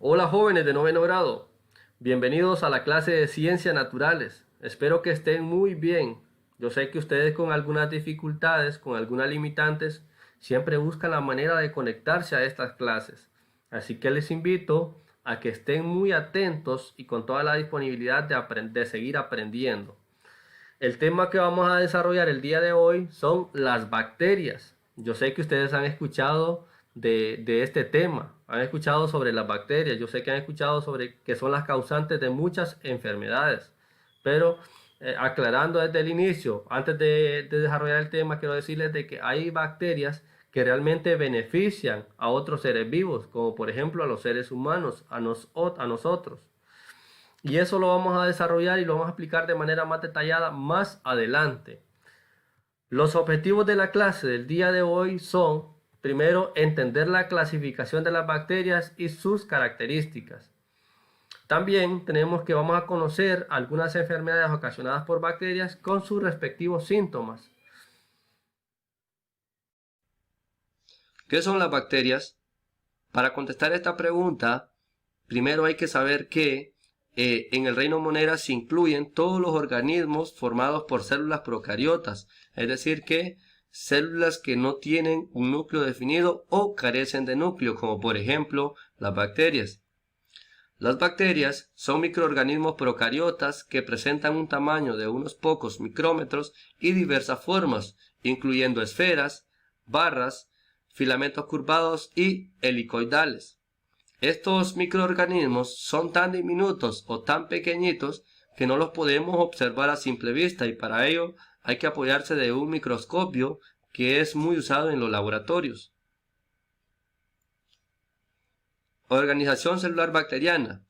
Hola jóvenes de noveno grado, bienvenidos a la clase de Ciencias Naturales. Espero que estén muy bien. Yo sé que ustedes con algunas dificultades, con algunas limitantes, siempre buscan la manera de conectarse a estas clases. Así que les invito a que estén muy atentos y con toda la disponibilidad de seguir aprendiendo. El tema que vamos a desarrollar el día de hoy son las bacterias. Yo sé que ustedes han escuchado de este tema, han escuchado sobre las bacterias, yo sé que han escuchado sobre que son las causantes de muchas enfermedades, pero aclarando desde el inicio, antes de desarrollar el tema, quiero decirles de que hay bacterias que realmente benefician a otros seres vivos, como por ejemplo a los seres humanos, a nosotros. Y eso lo vamos a desarrollar y lo vamos a explicar de manera más detallada más adelante. Los objetivos de la clase del día de hoy son, primero, entender la clasificación de las bacterias y sus características. También vamos a conocer algunas enfermedades ocasionadas por bacterias con sus respectivos síntomas. ¿Qué son las bacterias? Para contestar esta pregunta, primero hay que saber que en el reino Monera se incluyen todos los organismos formados por células procariotas, es decir que células que no tienen un núcleo definido o carecen de núcleo, como por ejemplo las bacterias. Las bacterias son microorganismos procariotas que presentan un tamaño de unos pocos micrómetros y diversas formas, incluyendo esferas, barras, filamentos curvados y helicoidales. Estos microorganismos son tan diminutos o tan pequeñitos que no los podemos observar a simple vista y para ello hay que apoyarse de un microscopio que es muy usado en los laboratorios. Organización celular bacteriana.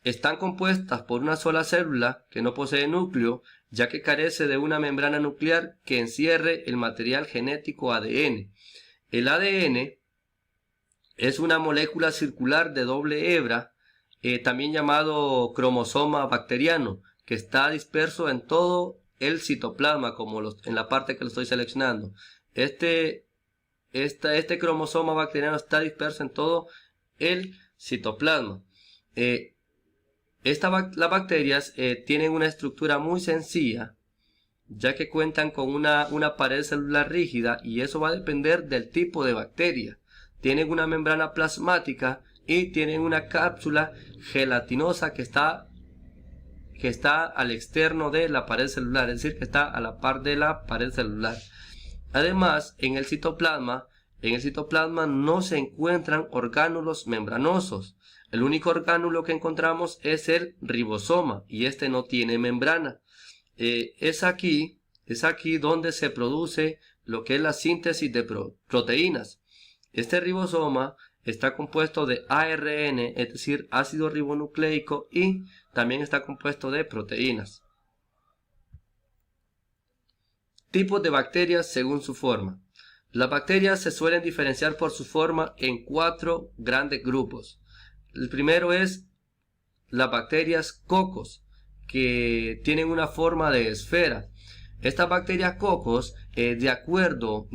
Están compuestas por una sola célula que no posee núcleo, ya que carece de una membrana nuclear que encierre el material genético ADN. El ADN es una molécula circular de doble hebra, también llamado cromosoma bacteriano, que está disperso en todo el citoplasma, como en la parte que lo estoy seleccionando. Este cromosoma bacteriano está disperso en todo el citoplasma. Las bacterias tienen una estructura muy sencilla, ya que cuentan con una pared celular rígida y eso va a depender del tipo de bacteria. Tienen una membrana plasmática y tienen una cápsula gelatinosa que está al externo de la pared celular, es decir, que está a la par de la pared celular. Además, en el citoplasma no se encuentran orgánulos membranosos. El único orgánulo que encontramos es el ribosoma y este no tiene membrana. Es aquí donde se produce lo que es la síntesis de proteínas. Este ribosoma está compuesto de ARN, es decir, ácido ribonucleico, y también está compuesto de proteínas. Tipos de bacterias según su forma. Las bacterias se suelen diferenciar por su forma en 4 grandes grupos. El primero es las bacterias cocos, que tienen una forma de esfera. Estas bacterias cocos, de acuerdo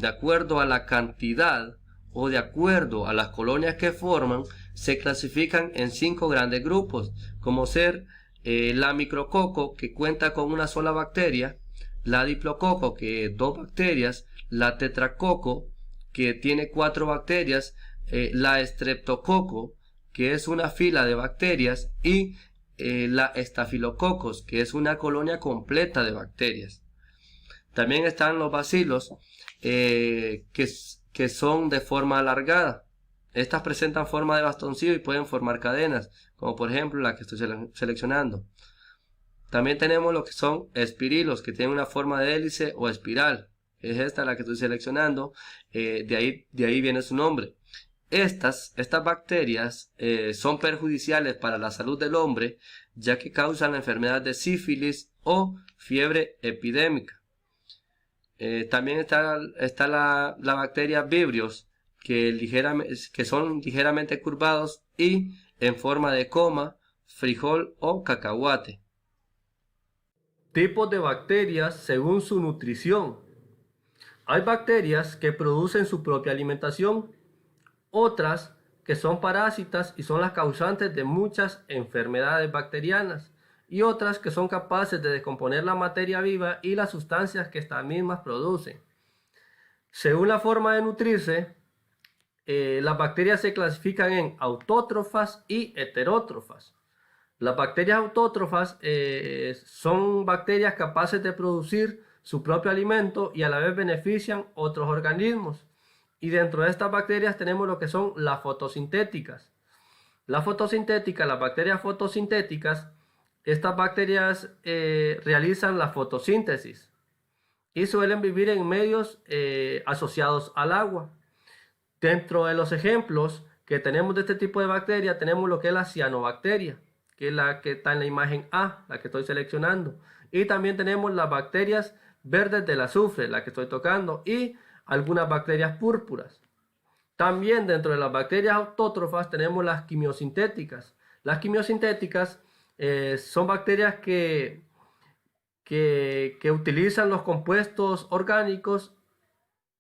a la cantidad o de acuerdo a las colonias que forman, se clasifican en 5 grandes grupos, como ser la micrococo, que cuenta con una sola bacteria, la diplococo, que es 2 bacterias, la tetracoco, que tiene 4 bacterias, la streptococo, que es una fila de bacterias, y la estafilococos, que es una colonia completa de bacterias. También están los bacilos, que son de forma alargada. Estas presentan forma de bastoncillo y pueden formar cadenas, como por ejemplo la que estoy seleccionando. También tenemos lo que son espirilos, que tienen una forma de hélice o espiral. Es esta la que estoy seleccionando, de ahí viene su nombre. Estas bacterias son perjudiciales para la salud del hombre, ya que causan la enfermedad de sífilis o fiebre epidémica. También está la bacteria Vibrios, que son ligeramente curvados y en forma de coma, frijol o cacahuate. Tipos de bacterias según su nutrición. Hay bacterias que producen su propia alimentación, otras que son parásitas y son las causantes de muchas enfermedades bacterianas, y otras que son capaces de descomponer la materia viva y las sustancias que estas mismas producen. Según la forma de nutrirse, las bacterias se clasifican en autótrofas y heterótrofas. Las bacterias autótrofas son bacterias capaces de producir su propio alimento y a la vez benefician otros organismos. Y dentro de estas bacterias tenemos lo que son las fotosintéticas. Las bacterias fotosintéticas, estas bacterias realizan la fotosíntesis y suelen vivir en medios asociados al agua. Dentro de los ejemplos que tenemos de este tipo de bacteria, tenemos lo que es la cianobacteria, que es la que está en la imagen A, la que estoy seleccionando. Y también tenemos las bacterias verdes del azufre, la que estoy tocando, y algunas bacterias púrpuras. También dentro de las bacterias autótrofas tenemos las quimiosintéticas. Las quimiosintéticas son bacterias que utilizan los compuestos orgánicos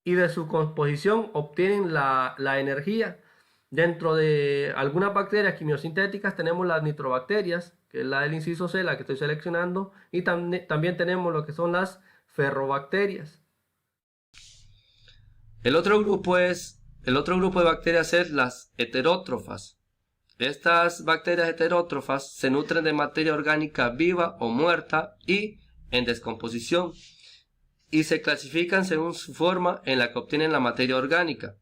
y de su composición obtienen la energía. Dentro de algunas bacterias quimiosintéticas tenemos las nitrobacterias, que es la del inciso C, la que estoy seleccionando, y también tenemos lo que son las ferrobacterias. El otro grupo de bacterias es las heterótrofas. Estas bacterias heterótrofas se nutren de materia orgánica viva o muerta y en descomposición, y se clasifican según su forma en la que obtienen la materia orgánica.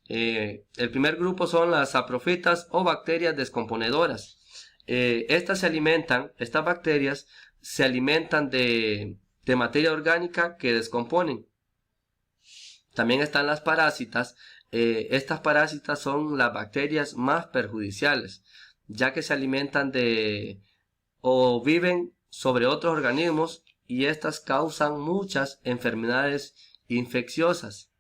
El primer grupo son las saprofitas o bacterias descomponedoras. Estas bacterias se alimentan de materia orgánica que descomponen. También están las parásitas. Estas parásitas son las bacterias más perjudiciales, ya que se alimentan o viven sobre otros organismos, y estas causan muchas enfermedades infecciosas.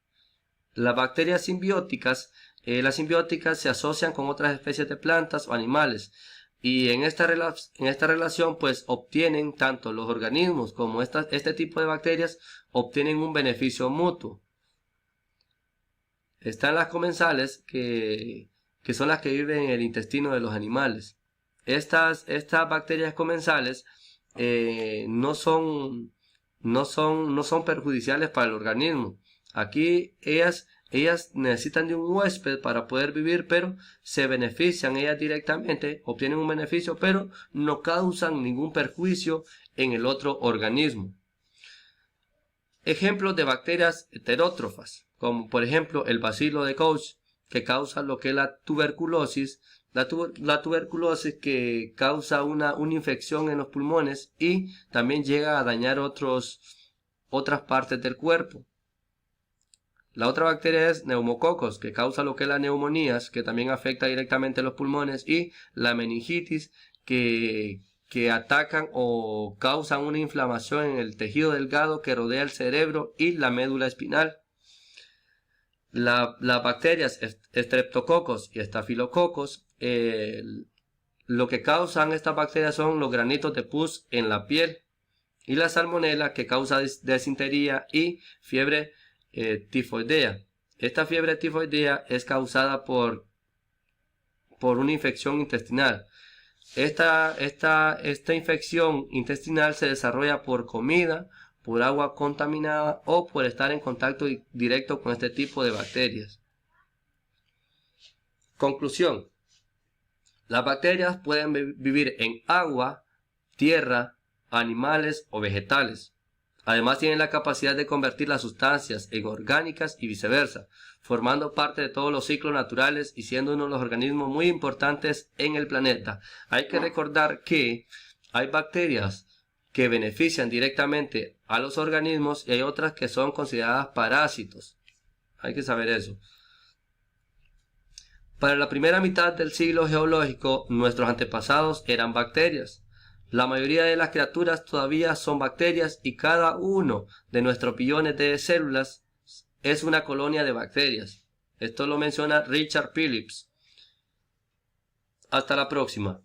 Las bacterias simbióticas, se asocian con otras especies de plantas o animales, y en esta relación pues obtienen tanto los organismos como este tipo de bacterias obtienen un beneficio mutuo. Están las comensales, que son las que viven en el intestino de los animales. Estas bacterias comensales no son perjudiciales para el organismo. Aquí ellas necesitan de un huésped para poder vivir, pero se benefician ellas directamente, obtienen un beneficio, pero no causan ningún perjuicio en el otro organismo. Ejemplos de bacterias heterótrofas, como por ejemplo el bacilo de Koch, que causa lo que es la tuberculosis. La tuberculosis que causa una infección en los pulmones y también llega a dañar otras partes del cuerpo. La otra bacteria es Pneumococos, que causa lo que es la neumonías, que también afecta directamente los pulmones, y la meningitis, que atacan o causan una inflamación en el tejido delgado que rodea el cerebro y la médula espinal. Las bacterias Streptococcus y Staphylococcus, lo que causan estas bacterias son los granitos de pus en la piel, y la salmonela, que causa desintería y fiebre tifoidea. Esta fiebre tifoidea es causada por una infección intestinal. Esta infección intestinal se desarrolla por comida, por agua contaminada o por estar en contacto directo con este tipo de bacterias. Conclusión: las bacterias pueden vivir en agua, tierra, animales o vegetales. Además tienen la capacidad de convertir las sustancias en orgánicas y viceversa, formando parte de todos los ciclos naturales y siendo uno de los organismos muy importantes en el planeta. Hay que recordar que hay bacterias que benefician directamente a los organismos y hay otras que son consideradas parásitos. Hay que saber eso. Para la primera mitad del siglo geológico, nuestros antepasados eran bacterias. La mayoría de las criaturas todavía son bacterias y cada uno de nuestros billones de células es una colonia de bacterias. Esto lo menciona Richard Phillips. Hasta la próxima.